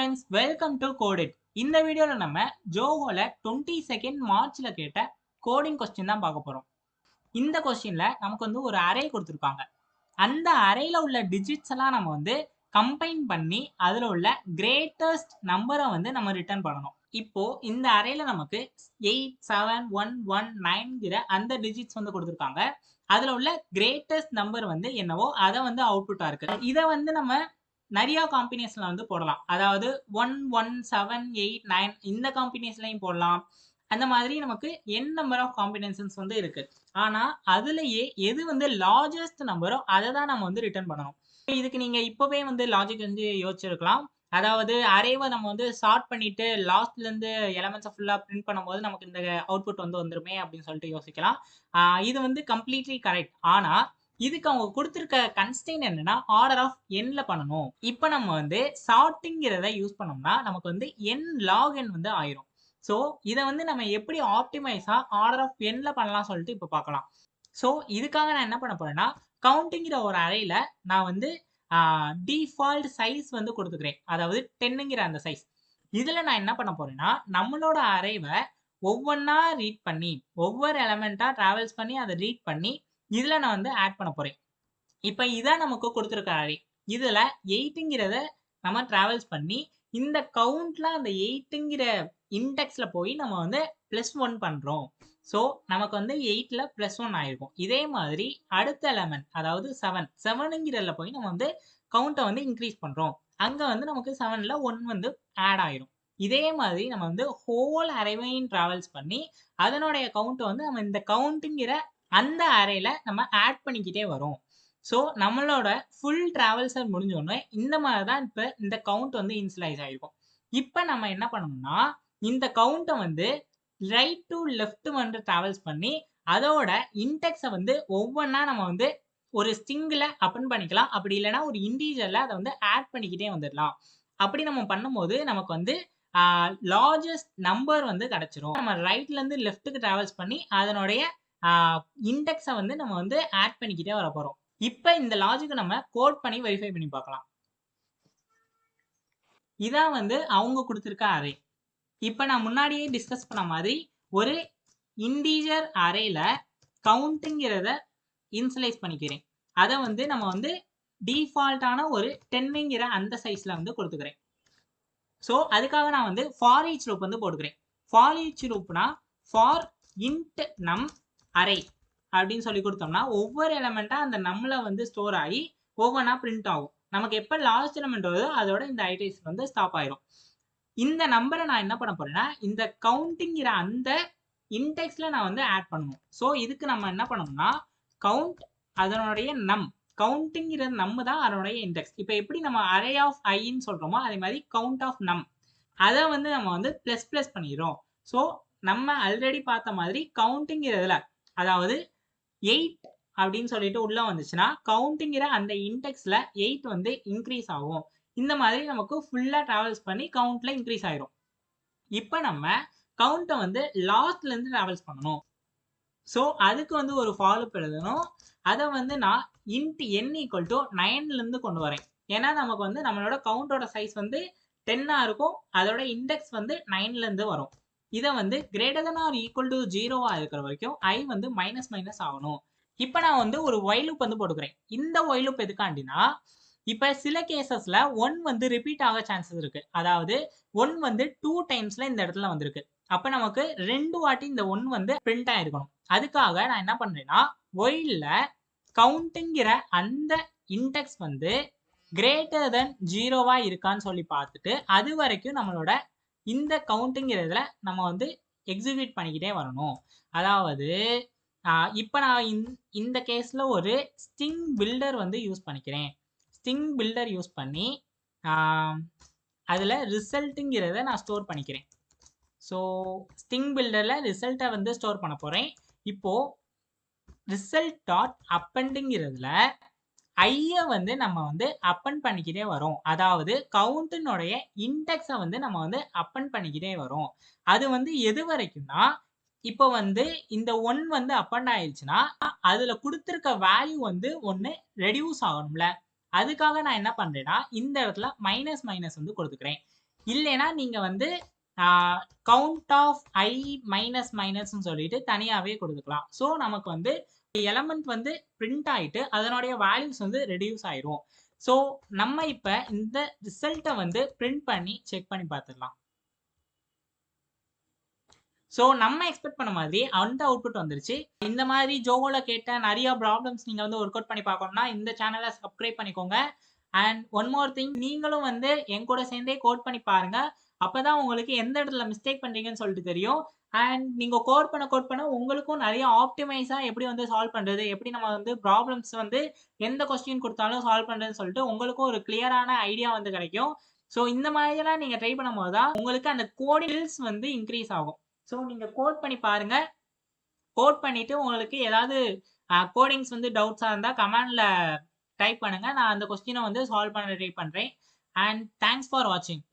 Friends, welcome to கோடிட். இந்த வீடியோவில் நம்ம ஜோஹோல 22 மார்ச்ல கேட்ட கோடிங் கொஸ்டின் தான் பார்க்க போறோம். இந்த கொஸ்டின்ல நமக்கு வந்து ஒரு அரே கொடுத்துருக்காங்க. அந்த அரேல உள்ள டிஜிட்ஸ் எல்லாம் நம்ம வந்து கம்பைன் பண்ணி அதுல உள்ள கிரேட்டஸ்ட் நம்பரை வந்து நம்ம ரிட்டர்ன் பண்ணணும். இப்போ இந்த அரேல நமக்கு 87119 அந்த டிஜிட்ஸ் வந்து கொடுத்துருக்காங்க. அதுல உள்ள கிரேட்டஸ்ட் நம்பர் வந்து என்னவோ அதை வந்து அவுட்புட்டா இருக்கு. இதை வந்து நம்ம நிறைய காம்பினேஷன்ல வந்து போடலாம். அதாவது 11789 இந்த காம்பினேஷன்லையும் போடலாம். அந்த மாதிரி நமக்கு n நம்பர் ஆஃப் காம்பினேஷன்ஸ் வந்து இருக்கு. ஆனா அதுலயே எது வந்து லார்ஜஸ்ட் நம்பரோ அதை தான் நம்ம வந்து ரிட்டர்ன் பண்ணணும். இதுக்கு நீங்க இப்பவே வந்து லாஜிக் வந்து யோசிச்சிருக்கலாம். அதாவது அரேவை நம்ம வந்து சார்ட் பண்ணிட்டு லாஸ்ட்ல இருந்து எலமெண்ட்ஸை ஃபுல்லா பிரிண்ட் பண்ணும்போது நமக்கு இந்த அவுட்புட் வந்து வந்துருமே அப்படின்னு சொல்லிட்டு யோசிக்கலாம். இது வந்து கம்ப்ளீட்லி கரெக்ட். ஆனா இதுக்கு அவங்க கொடுத்துருக்க கன்ஸ்டெயின் என்னன்னா ஆர்டர் ஆஃப் என்ல பண்ணணும். இப்போ நம்ம வந்து சார்ட்டிங்கிறத யூஸ் பண்ணோம்னா நமக்கு வந்து என் லாக் என் வந்து ஆயிரும். ஸோ இதை வந்து நம்ம எப்படி ஆப்டிமைஸா ஆர்டர் ஆஃப் என்ல பண்ணலாம் சொல்லிட்டு இப்போ பார்க்கலாம். ஸோ இதுக்காக நான் என்ன பண்ண போறேன்னா கவுண்டிங்கிற ஒரு அறையில நான் வந்து டிஃபால்ட் சைஸ் வந்து கொடுத்துக்கிறேன். அதாவது 10ங்கிற அந்த சைஸ். இதுல நான் என்ன பண்ண போறேன்னா நம்மளோட அரேவை ஒவ்வொன்றா ரீட் பண்ணி ஒவ்வொரு எலமெண்டா டிராவல்ஸ் பண்ணி அதை ரீட் பண்ணி இதுல நான் வந்து ஆட் பண்ண போறேன். இப்போ இதான் நமக்கு கொடுத்துருக்க அரே. இதுல 8ங்கிறத நம்ம டிராவல்ஸ் பண்ணி இந்த கவுண்ட்ல அந்த 8ங்கிற இண்டெக்ஸ்ல போய் நம்ம வந்து +1 பண்றோம். ஸோ நமக்கு வந்து 8ல +1 ஆயிருக்கும். இதே மாதிரி அடுத்த எலமெண்ட் அதாவது 7ங்கிறதுல போய் நம்ம வந்து கவுண்ட்டை வந்து இன்க்ரீஸ் பண்றோம். அங்க வந்து நமக்கு 7ல 1 வந்து ஆட் ஆயிரும். இதே மாதிரி நம்ம வந்து ஹோல் அரேவையும் டிராவல்ஸ் பண்ணி அதனுடைய கவுண்ட்டை வந்து நம்ம இந்த கவுண்ட்டுங்கிற அந்த அரேல நம்ம ஆட் பண்ணிக்கிட்டே வரோம். ஸோ நம்மளோட ஃபுல் டிராவல்ஸர் முடிஞ்சோடனே இந்த மாதிரி தான் இப்போ இந்த கவுண்ட் வந்து இன்ஸ்லைஸ் ஆயிருக்கும். இப்போ நம்ம என்ன பண்ணணும்னா இந்த கவுண்ட்டை வந்து ரைட் டு லெஃப்ட் வந்து டிராவல்ஸ் பண்ணி அதோட இன்டெக்ஸை வந்து ஒவ்வொன்றா நம்ம வந்து ஒரு ஸ்ட்ரிங்ல அப்பன் பண்ணிக்கலாம். அப்படி இல்லைன்னா ஒரு இண்டீஜர்ல அதை வந்து ஆட் பண்ணிக்கிட்டே வந்துடலாம். அப்படி நம்ம பண்ணும்போது நமக்கு வந்து லார்ஜஸ்ட் நம்பர் வந்து கிடைச்சிரும். நம்ம ரைட்ல இருந்து லெஃப்ட்டுக்கு டிராவல்ஸ் பண்ணி அதனுடைய இண்டெக்ஸை வந்து நம்ம வந்து ஆட் பண்ணிக்கிட்டே வர போறோம். இப்போ இந்த லாஜிக்கை நம்ம கோட் பண்ணி வெரிஃபை பண்ணி பார்க்கலாம். இதான் வந்து அவங்க கொடுத்துருக்க அரே. இப்போ நான் முன்னாடியே டிஸ்கஸ் பண்ண மாதிரி ஒரு இண்டீஜர் அரேல கவுண்ட்டுங்கிறத இன்சலைஸ் பண்ணிக்கிறேன். அதை வந்து நம்ம வந்து டிஃபால்ட்டான ஒரு 10ங்கிற அந்த சைஸ்ல வந்து கொடுத்துக்கிறேன். ஸோ அதுக்காக நான் வந்து ஃபார் ஈச் லூப் வந்து போட்டுக்கிறேன். ஃபார் ஈச் லூப்னா ஃபார் இன்ட் நம் அரே அப்படின்னு சொல்லி கொடுத்தோம்னா ஒவ்வொரு எலமெண்டா அந்த நம்மள வந்து ஸ்டோர் ஆகி ஒவ்வொன்றா பிரிண்ட் ஆகும். நமக்கு எப்போ லாஸ்ட் எலமெண்ட் வருதோ அதோட இந்த ஐட்டரேஷன் வந்து ஸ்டாப் ஆயிரும். இந்த நம்பரை நான் என்ன பண்ண போறேன்னா இந்த கவுண்டிங்கிற அந்த இன்டெக்ஸ்ல நான் வந்து ஆட் பண்ணணும். ஸோ இதுக்கு நம்ம என்ன பண்ணணும்னா கவுண்ட் அதனுடைய நம் கவுண்டிங்கிற நம்ம தான் அதனுடைய இன்டெக்ஸ். இப்போ எப்படி நம்ம அரே ஆஃப் ஐன்னு சொல்றோமோ அதே மாதிரி கவுண்ட் ஆஃப் நம் அதை வந்து நம்ம வந்து பிளஸ் பிளஸ் பண்ணிடுறோம். ஸோ நம்ம ஆல்ரெடி பார்த்த மாதிரி கவுண்டிங்கிறதுல அதாவது 8 அப்படின்னு சொல்லிட்டு உள்ள வந்துச்சுன்னா கவுண்டிங்கிற அந்த இன்டெக்ஸ்ல 8 வந்து இன்க்ரீஸ் ஆகும். இந்த மாதிரி நமக்கு ஃபுல்லா டிராவல்ஸ் பண்ணி கவுண்ட்ல இன்க்ரீஸ் ஆயிரும். இப்போ நம்ம கவுண்ட்டை வந்து லாஸ்ட்ல இருந்து டிராவல்ஸ் பண்ணணும். ஸோ அதுக்கு வந்து ஒரு ஃபாலோப் எழுதணும். அதை வந்து நான் இன்ட் n = 9ல இருந்து கொண்டு வரேன். ஏன்னா நமக்கு வந்து நம்மளோட கவுண்டோட சைஸ் வந்து 10ஆ இருக்கும். அதோட இண்டெக்ஸ் வந்து 9ல இருந்து வரும். இதை வந்து > 0 இருக்கிற வரைக்கும் i வந்து மைனஸ் மைனஸ் ஆகணும். இப்போ நான் வந்து ஒரு ஒயில் லூப் வந்து போட்டுக்கிறேன். இந்த ஒயில் லூப் எதுக்காண்டினா இப்போ சில கேசஸ்ல 1 வந்து ரிப்பீட் ஆக சான்சஸ் இருக்கு. அதாவது 1 வந்து 2 டைம்ஸ்ல இந்த இடத்துல வந்திருக்கு. அப்ப நமக்கு 2 வாட்டி இந்த 1 வந்து பிரிண்ட் ஆயிருக்கணும். அதுக்காக நான் என்ன பண்றேன்னா ஒயில்ல கவுண்ட்ங்கிற அந்த இன்டெக்ஸ் வந்து > 0 இருக்கான்னு சொல்லி பார்த்துட்டு அது வரைக்கும் நம்மளோட இந்த கவுண்ட்ங்கிறதுல நம்ம வந்து எக்ஸிக்யூட் பண்ணிக்கிட்டே வரணும். அதாவது இப்போ நான் இந்த கேஸ்ல ஒரு ஸ்ட்ரிங் பில்டர் வந்து யூஸ் பண்ணிக்கிறேன். ஸ்ட்ரிங் பில்டர் யூஸ் பண்ணி அதில் ரிசல்ட்டுங்கிறத நான் ஸ்டோர் பண்ணிக்கிறேன். ஸோ ஸ்ட்ரிங் பில்டரில் ரிசல்ட்டை வந்து ஸ்டோர் பண்ண போகிறேன். இப்போது ரிசல்ட் டாட் அப்பண்டுங்கிறதுல ஐயை வந்து நம்ம வந்து அப்பன் பண்ணிக்கிட்டே வரோம். அதாவது கவுண்டினுடைய இன்டெக்ஸை வந்து நம்ம வந்து அப்பன் பண்ணிக்கிட்டே வரோம். அது வந்து எது வரைக்கும்னா இப்போ வந்து இந்த 1 வந்து அப்பன் ஆயிடுச்சுன்னா அதுல கொடுத்துருக்க வேல்யூ வந்து ஒன்று ரெடியூஸ் ஆகணும்ல. அதுக்காக நான் என்ன பண்றேன்னா இந்த இடத்துல மைனஸ் மைனஸ் வந்து கொடுத்துக்கிறேன். இல்லைன்னா நீங்க வந்து கவுண்ட் ஆஃப் I மைனஸ் மைனஸ்ன்னு சொல்லிட்டு தனியாவே கொடுத்துக்கலாம். ஸோ நமக்கு வந்து எலமெண்ட் வந்து பிரிண்ட் ஆயிட்டு அதனுடைய வேல்யூஸ் வந்து ரெடியூஸ் ஆயிரும். ஸோ நம்ம இப்ப இந்த ரிசல்ட்டை வந்து பிரிண்ட் பண்ணி செக் பண்ணி பார்த்துடலாம். ஸோ நம்ம எக்ஸ்பெக்ட் பண்ண மாதிரி அந்த அவுட்புட் வந்துருச்சு. இந்த மாதிரி ஜோவோல கேட்ட நிறைய ப்ராப்ளம்ஸ் நீங்க வந்து ஒர்க் அவுட் பண்ணி பார்க்கணும்னா இந்த சேனலை சப்ஸ்கிரைப் பண்ணிக்கோங்க. அண்ட் ஒன் மோர் திங், நீங்களும் வந்து என் கூட சேர்ந்தே கோட் பண்ணி பாருங்க. அப்பதான் உங்களுக்கு எந்த இடத்துல மிஸ்டேக் பண்றீங்கன்னு சொல்லிட்டு தெரியும். அண்ட் நீங்க கோட் பண்ண உங்களுக்கும் நிறைய ஆப்டிமைஸா எப்படி வந்து சால்வ் பண்றது, எப்படி நம்ம வந்து ப்ராப்ளம்ஸ் வந்து எந்த கொஸ்டின் கொடுத்தாலும் சால்வ் பண்றதுன்னு சொல்லிட்டு உங்களுக்கும் ஒரு கிளியரான ஐடியா வந்து கிடைக்கும். ஸோ இந்த மாதிரிலாம் நீங்க ட்ரை பண்ணும்போது தான் உங்களுக்கு அந்த கோடிங் ஸ்கில்ஸ் வந்து இன்க்ரீஸ் ஆகும். ஸோ நீங்க கோட் பண்ணி பாருங்க. கோட் பண்ணிட்டு உங்களுக்கு ஏதாவது கோடிங்ஸ் வந்து டவுட்ஸா இருந்தா கமெண்ட்ல டைப் பண்ணுங்க. நான் அந்த கொஸ்டினை வந்து சால்வ் பண்ண ட்ரை பண்றேன். அண்ட் தேங்க்ஸ் ஃபார் வாட்சிங்.